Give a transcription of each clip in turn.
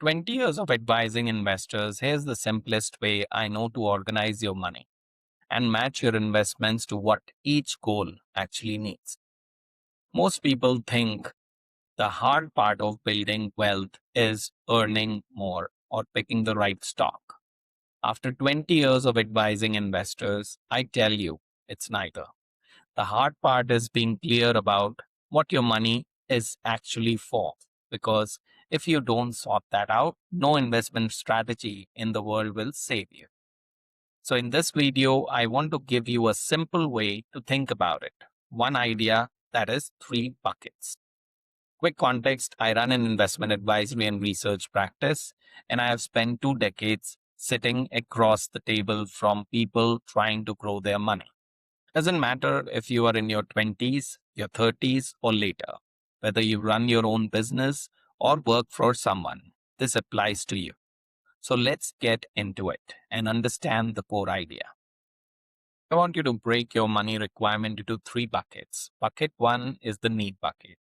20 years of advising investors, here's the simplest way I know to organize your money and match your investments to what each goal actually needs. Most people think the hard part of building wealth is earning more or picking the right stock. After 20 years of advising investors, I tell you it's neither. The hard part is being clear about what your money is actually for. Because if you don't sort that out, no investment strategy in the world will save you. So, in this video, I want to give you a simple way to think about it. One idea that is three buckets. Quick context, I run an investment advisory and research practice, and I have spent 2 decades sitting across the table from people trying to grow their money. Doesn't matter if you are in your 20s, your 30s, or later, whether you run your own business or work for someone, this applies to you. So let's get into it and understand the core idea. I want you to break your money requirement into three buckets. Bucket one is the need bucket.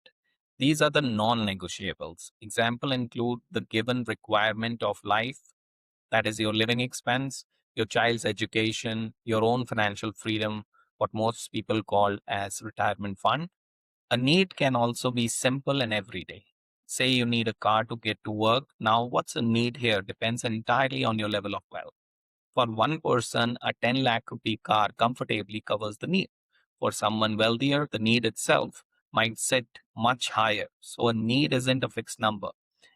These are the non-negotiables. Example include the given requirement of life, that is your living expense, your child's education, your own financial freedom, what most people call as retirement fund. A need can also be simple and everyday. Say you need a car to get to work. Now, what's a need here depends entirely on your level of wealth. For one person, a 10 lakh rupee car comfortably covers the need. For someone wealthier, the need itself might sit much higher. So a need isn't a fixed number.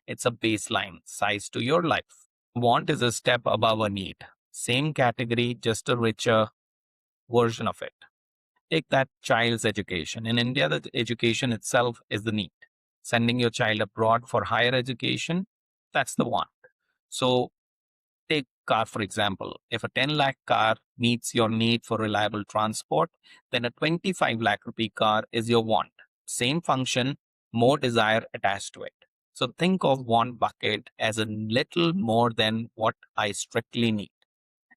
It's a baseline size to your life. Want is a step above a need. Same category, just a richer version of it. Take that child's education. In India, the education itself is the need. Sending your child abroad for higher education, that's the want. So take car, for example. If a 10 lakh car meets your need for reliable transport, then a 25 lakh rupee car is your want. Same function, more desire attached to it. So think of want bucket as a little more than what I strictly need.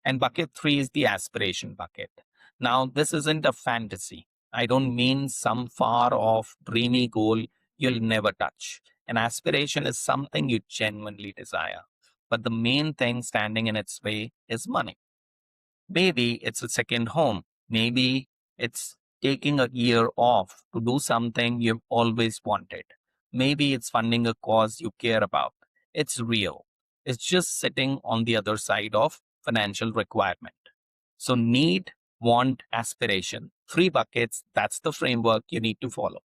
And bucket three is the aspiration bucket. Now, this isn't a fantasy. I don't mean some far off, dreamy goal you'll never touch. An aspiration is something you genuinely desire. But the main thing standing in its way is money. Maybe it's a second home. Maybe it's taking a year off to do something you've always wanted. Maybe it's funding a cause you care about. It's real. It's just sitting on the other side of financial requirement. So, need, want, aspiration. Three buckets. That's the framework you need to follow.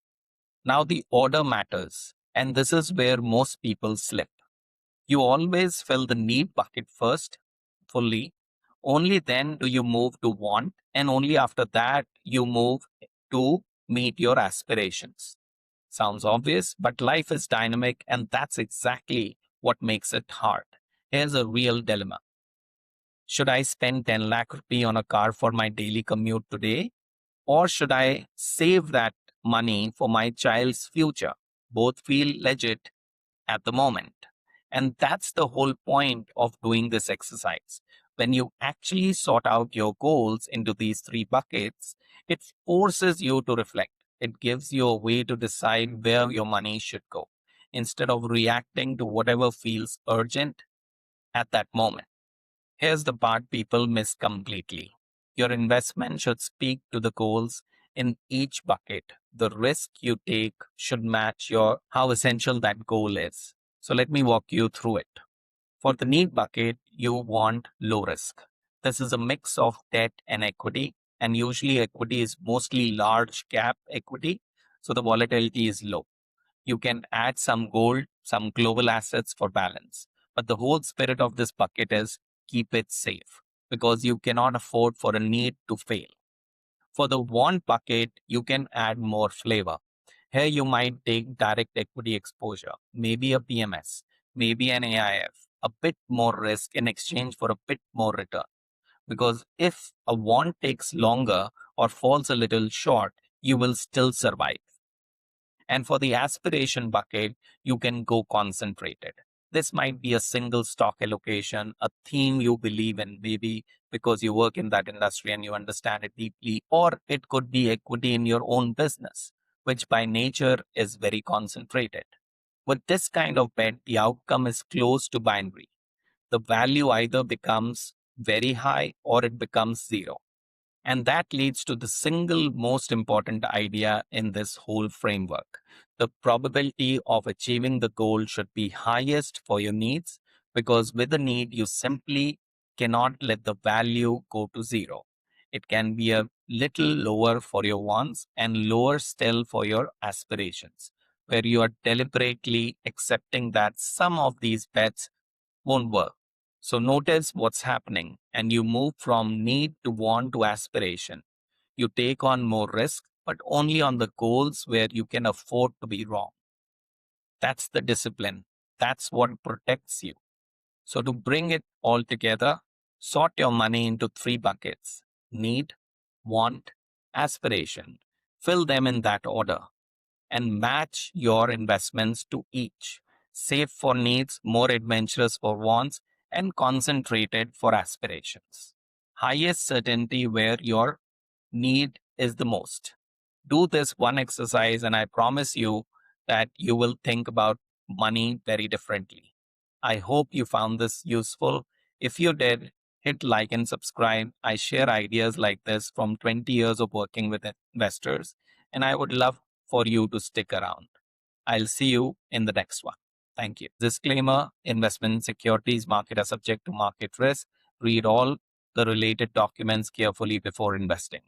Now, the order matters. And this is where most people slip. You always fill the need bucket first, fully. Only then do you move to want, and only after that you move to meet your aspirations. Sounds obvious, but life is dynamic, and that's exactly what makes it hard. Here's a real dilemma. Should I spend 10 lakh rupee on a car for my daily commute today? Or should I save that money for my child's future? Both feel legit at the moment. And that's the whole point of doing this exercise. When you actually sort out your goals into these three buckets, it forces you to reflect. It gives you a way to decide where your money should go instead of reacting to whatever feels urgent at that moment. Here's the part people miss completely. Your investment should speak to the goals in each bucket. The risk you take should match your how essential that goal is. So let me walk you through it. For the need bucket, you want low risk. This is a mix of debt and equity, and usually equity is mostly large cap equity, so the volatility is low. You can add some gold, some global assets for balance. But the whole spirit of this bucket is keep it safe because you cannot afford for a need to fail. For the want bucket, you can add more flavor. Here you might take direct equity exposure, maybe a PMS, maybe an AIF, a bit more risk in exchange for a bit more return. Because if a want takes longer or falls a little short, you will still survive. And for the aspiration bucket, you can go concentrated. This might be a single stock allocation, a theme you believe in, maybe because you work in that industry and you understand it deeply, or it could be equity in your own business, which by nature is very concentrated. With this kind of bet, the outcome is close to binary. The value either becomes very high or it becomes zero. And that leads to the single most important idea in this whole framework. The probability of achieving the goal should be highest for your needs, because with a need, you simply cannot let the value go to zero. It can be a little lower for your wants and lower still for your aspirations, where you are deliberately accepting that some of these bets won't work. So notice what's happening, and you move from need to want to aspiration. You take on more risk, but only on the goals where you can afford to be wrong. That's the discipline. That's what protects you. So to bring it all together, sort your money into three buckets: need, want, aspiration. Fill them in that order and match your investments to each. Save for needs, more adventurous for wants, and concentrated for aspirations. Highest certainty where your need is the most. Do this one exercise, and I promise you that you will think about money very differently. I hope you found this useful. If you did, hit like and subscribe. I share ideas like this from 20 years of working with investors, and I would love for you to stick around. I'll see you in the next one. Thank you. Disclaimer: investment securities market are subject to market risk. Read all the related documents carefully before investing.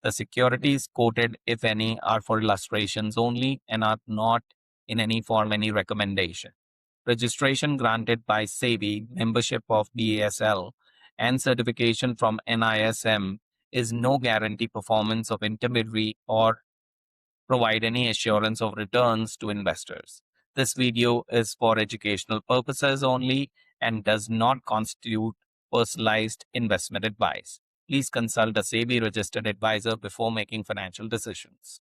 The securities quoted, if any, are for illustrations only and are not in any form any recommendation. Registration granted by SEBI, membership of BASL, and certification from NISM is no guarantee performance of intermediary or provide any assurance of returns to investors. This video is for educational purposes only and does not constitute personalized investment advice. Please consult a SEBI registered advisor before making financial decisions.